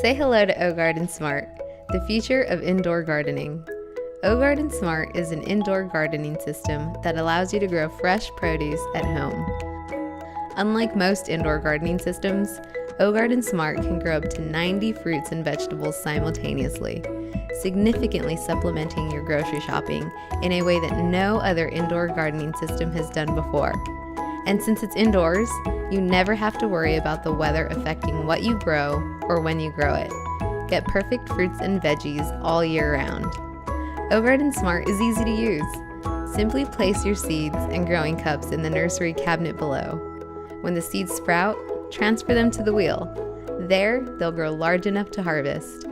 Say hello to OGarden Smart, the future of indoor gardening. OGarden Smart is an indoor gardening system that allows you to grow fresh produce at home. Unlike most indoor gardening systems, OGarden Smart can grow up to 90 fruits and vegetables simultaneously, significantly supplementing your grocery shopping in a way that no other indoor gardening system has done before. And since it's indoors, you never have to worry about the weather affecting what you grow or when you grow it. Get perfect fruits and veggies all year round. OGarden Smart is easy to use. Simply place your seeds and growing cups in the nursery cabinet below. When the seeds sprout, transfer them to the wheel. There, they'll grow large enough to harvest.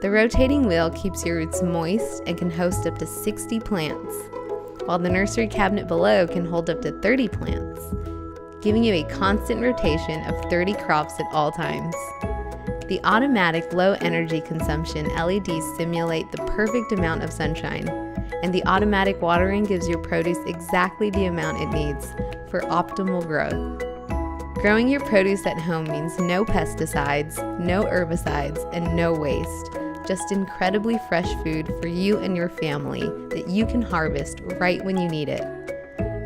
The rotating wheel keeps your roots moist and can host up to 60 plants, while the nursery cabinet below can hold up to 30 plants, giving you a constant rotation of 30 crops at all times. The automatic low energy consumption LEDs simulate the perfect amount of sunshine, and the automatic watering gives your produce exactly the amount it needs for optimal growth. Growing your produce at home means no pesticides, no herbicides, and no waste. Just incredibly fresh food for you and your family that you can harvest right when you need it.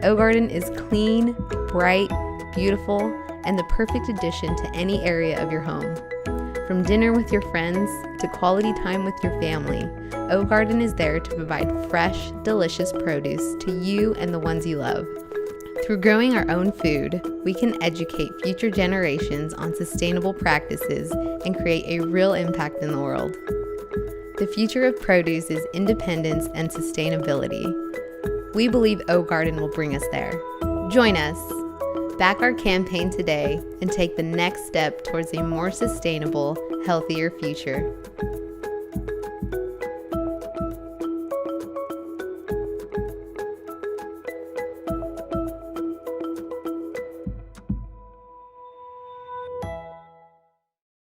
OGarden is clean, bright, beautiful, and the perfect addition to any area of your home. From dinner with your friends to quality time with your family, OGarden is there to provide fresh, delicious produce to you and the ones you love. Through growing our own food, we can educate future generations on sustainable practices and create a real impact in the world. The future of produce is independence and sustainability. We believe OGarden will bring us there. Join us. Back our campaign today and take the next step towards a more sustainable, healthier future.